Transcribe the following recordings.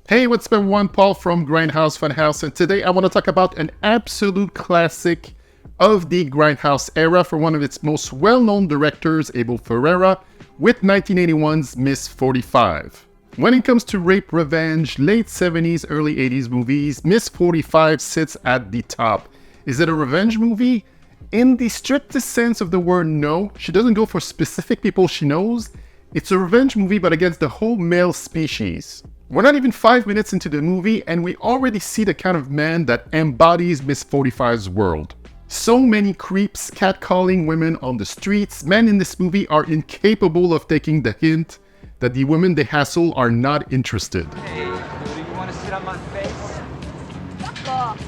Hey, what's up everyone? Paul from Grindhouse Funhouse, and today I want to talk about an absolute classic of the Grindhouse era for one of its most well-known directors, Abel Ferrara, with 1981's Miss 45. When it comes to rape revenge, late 70s, early 80s movies, Miss 45 sits at the top. Is it a revenge movie? In the strictest sense of the word, no. She doesn't go for specific people she knows. It's a revenge movie, but against the whole male species. We're not even 5 minutes into the movie, and we already see the kind of man that embodies Miss 45's world. So many creeps catcalling women on the streets. Men in this movie are incapable of taking the hint that the women they hassle are not interested. Hey, do you want to sit on my face? Fuck off.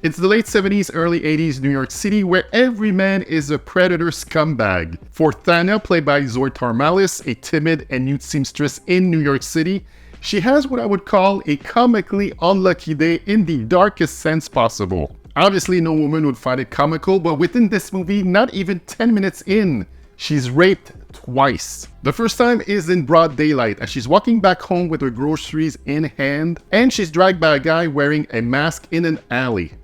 It's the late 70s, early 80s New York City, where every man is a predator scumbag. For Thana, played by Zoë Tamerlis, a timid and nude seamstress in New York City, she has what I would call a comically unlucky day in the darkest sense possible. Obviously, no woman would find it comical, but within this movie, not even 10 minutes in, she's raped twice. The first time is in broad daylight as she's walking back home with her groceries in hand, and she's dragged by a guy wearing a mask in an alley.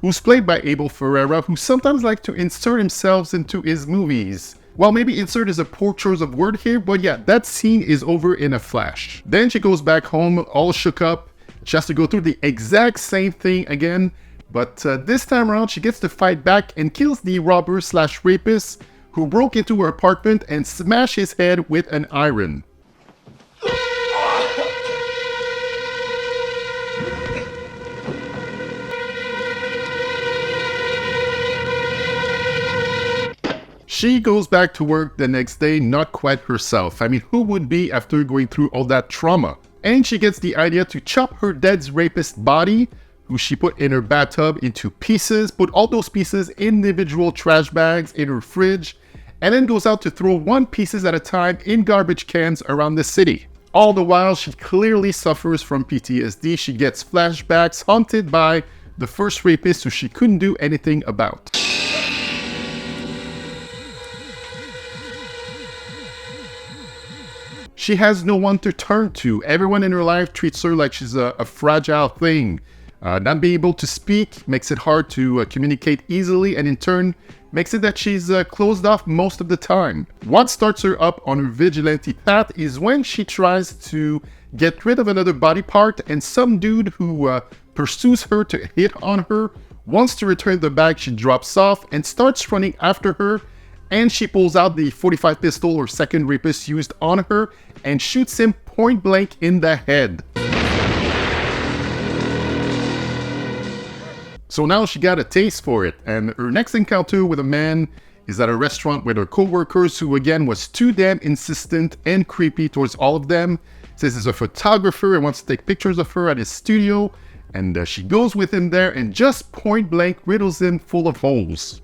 Who's played by Abel Ferrara, who sometimes likes to insert himself into his movies. Well, maybe insert is a poor choice of word here, but yeah, that scene is over in a flash. Then she goes back home all shook up. She has to go through the exact same thing again, but this time around she gets to fight back and kills the robber/rapist who broke into her apartment and smashed his head with an iron. She goes back to work the next day not quite herself. I mean, who would be after going through all that trauma? And she gets the idea to chop her dead rapist body, who she put in her bathtub, into pieces, put all those pieces in individual trash bags in her fridge, and then goes out to throw one pieces at a time in garbage cans around the city. All the while, she clearly suffers from PTSD. She gets flashbacks, haunted by the first rapist who she couldn't do anything about. She has no one to turn to. Everyone in her life treats her like she's a fragile thing. Not being able to speak makes it hard to communicate easily, and in turn makes it that she's closed off most of the time. What starts her up on her vigilante path is when she tries to get rid of another body part, and some dude who pursues her to hit on her wants to return the bag she drops off and starts running after her. And she pulls out the .45 pistol her second rapist used on her and shoots him point blank in the head. So now she got a taste for it, and her next encounter with a man is at a restaurant with her co-workers, who again was too damn insistent and creepy towards all of them. Says he's a photographer and wants to take pictures of her at his studio, and she goes with him there and just point blank riddles him full of holes.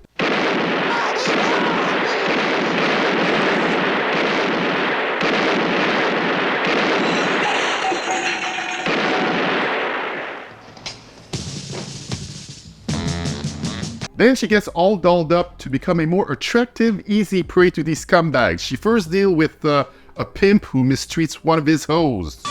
Then she gets all dolled up to become a more attractive, easy prey to these scumbags. She first deals with a pimp who mistreats one of his hoes.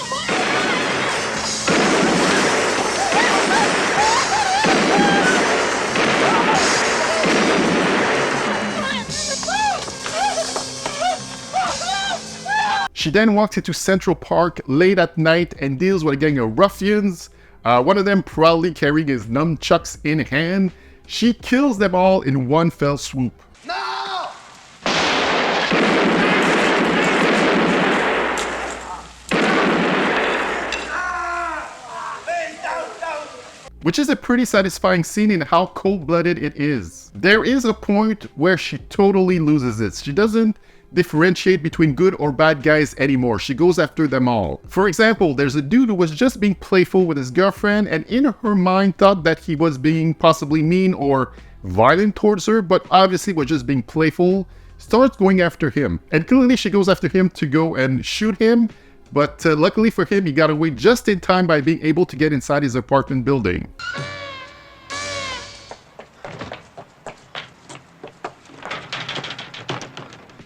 She then walks into Central Park late at night and deals with a gang of ruffians, one of them proudly carrying his nunchucks in hand. She kills them all in one fell swoop. No! Which is a pretty satisfying scene in how cold-blooded it is. There is a point where she totally loses it. She doesn't differentiate between good or bad guys anymore. She goes after them all. For example, there's a dude who was just being playful with his girlfriend and in her mind thought that he was being possibly mean or violent towards her, but obviously was just being playful. starts going after him. And clearly she goes after him to go and shoot him, but luckily for him, he got away just in time by being able to get inside his apartment building.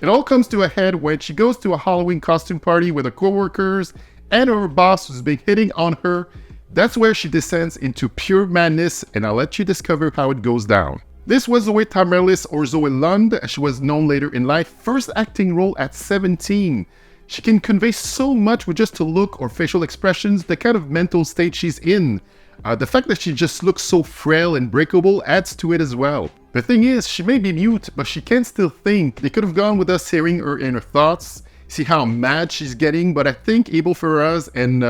It all comes to a head when she goes to a Halloween costume party with her co-workers and her boss who's been hitting on her. That's where she descends into pure madness, and I'll let you discover how it goes down. This was Zoë Tamerlis, or Zoë Lund, as she was known later in life, first acting role at 17. She can convey so much with just a look or facial expressions, the kind of mental state she's in. The fact that she just looks so frail and breakable adds to it as well. The thing is, she may be mute, but she can still think. They could have gone with us hearing her inner thoughts, see how mad she's getting, but I think Abel Ferrara's and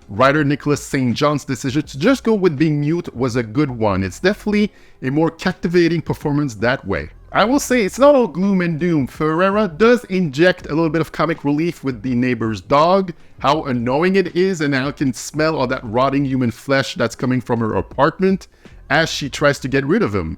writer Nicholas St. John's decision to just go with being mute was a good one. It's definitely a more captivating performance that way. I will say it's not all gloom and doom. Ferrara does inject a little bit of comic relief with the neighbor's dog, how annoying it is and how it can smell all that rotting human flesh that's coming from her apartment as she tries to get rid of him.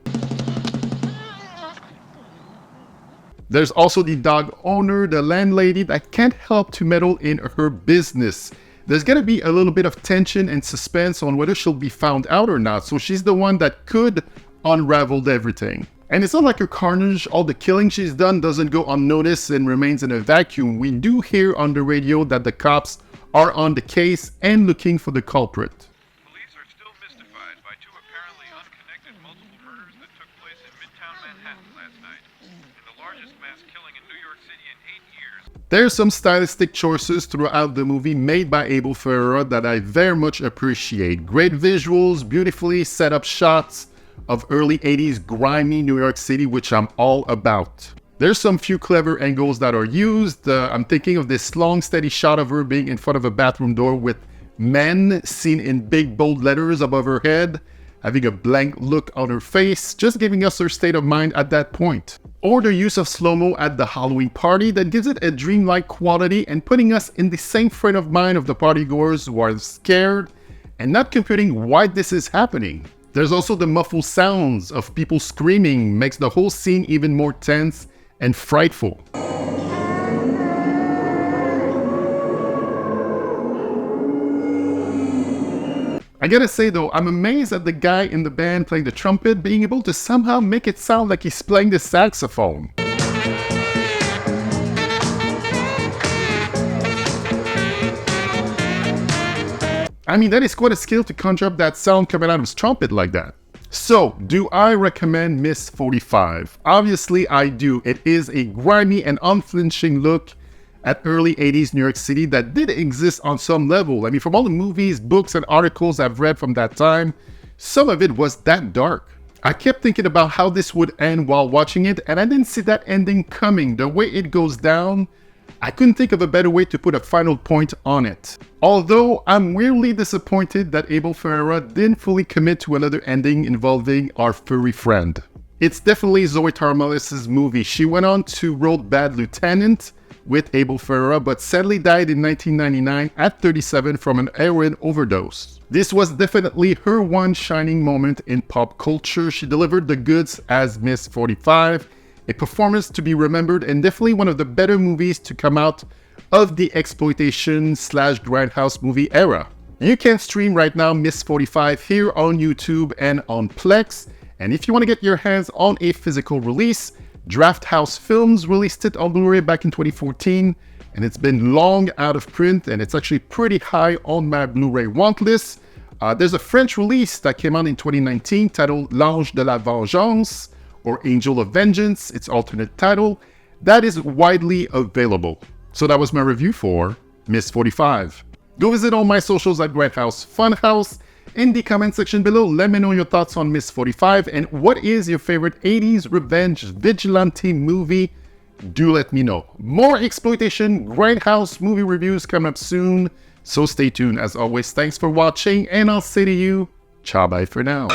There's also the dog owner, the landlady, that can't help to meddle in her business. There's gonna be a little bit of tension and suspense on whether she'll be found out or not, so she's the one that could unravel everything. And it's not like her carnage, all the killing she's done doesn't go unnoticed and remains in a vacuum. We do hear on the radio that the cops are on the case and looking for the culprit. Police are still mystified by two apparently unconnected multiple murders that took place in Midtown Manhattan last night, and the largest mass killing in New York City in 8 years. There's some stylistic choices throughout the movie made by Abel Ferrara that I very much appreciate. Great visuals, beautifully set up shots of early 80s grimy New York City, which I'm all about. There's some few clever angles that are used. I'm thinking of this long steady shot of her being in front of a bathroom door with men seen in big bold letters above her head, having a blank look on her face, just giving us her state of mind at that point. Or the use of slow-mo at the Halloween party that gives it a dreamlike quality and putting us in the same frame of mind of the partygoers who are scared and not computing why this is happening. There's also the muffled sounds of people screaming, makes the whole scene even more tense and frightful. I gotta say though, I'm amazed at the guy in the band playing the trumpet being able to somehow make it sound like he's playing the saxophone. I mean, that is quite a skill to conjure up that sound coming out of his trumpet like that. So, do I recommend Miss 45? Obviously, I do. It is a grimy and unflinching look at early 80s New York City that did exist on some level. I mean, from all the movies, books, and articles I've read from that time, some of it was that dark. I kept thinking about how this would end while watching it, and I didn't see that ending coming. The way it goes down, I couldn't think of a better way to put a final point on it. Although I'm weirdly disappointed that Abel Ferrara didn't fully commit to another ending involving our furry friend. It's definitely Zoë Tamerlis' movie. She went on to write Bad Lieutenant with Abel Ferrara, but sadly died in 1999 at 37 from an heroin overdose. This was definitely her one shining moment in pop culture. She delivered the goods as Miss 45, a performance to be remembered and definitely one of the better movies to come out of the exploitation/Grindhouse movie era. You can stream right now Miss 45 here on YouTube and on Plex, and if you want to get your hands on a physical release, Drafthouse Films released it on Blu-ray back in 2014, and it's been long out of print, and it's actually pretty high on my Blu-ray want list. There's a French release that came out in 2019 titled L'Ange de la Vengeance, or Angel of Vengeance, its alternate title, that is widely available. So that was my review for Miss 45. Go visit all my socials at Grindhouse Funhouse. In the comment section below, let me know your thoughts on Miss 45 and what is your favorite 80s revenge vigilante movie. Do let me know. More exploitation Grindhouse movie reviews coming up soon, so stay tuned. As always, thanks for watching, and I'll say to you, ciao bye for now.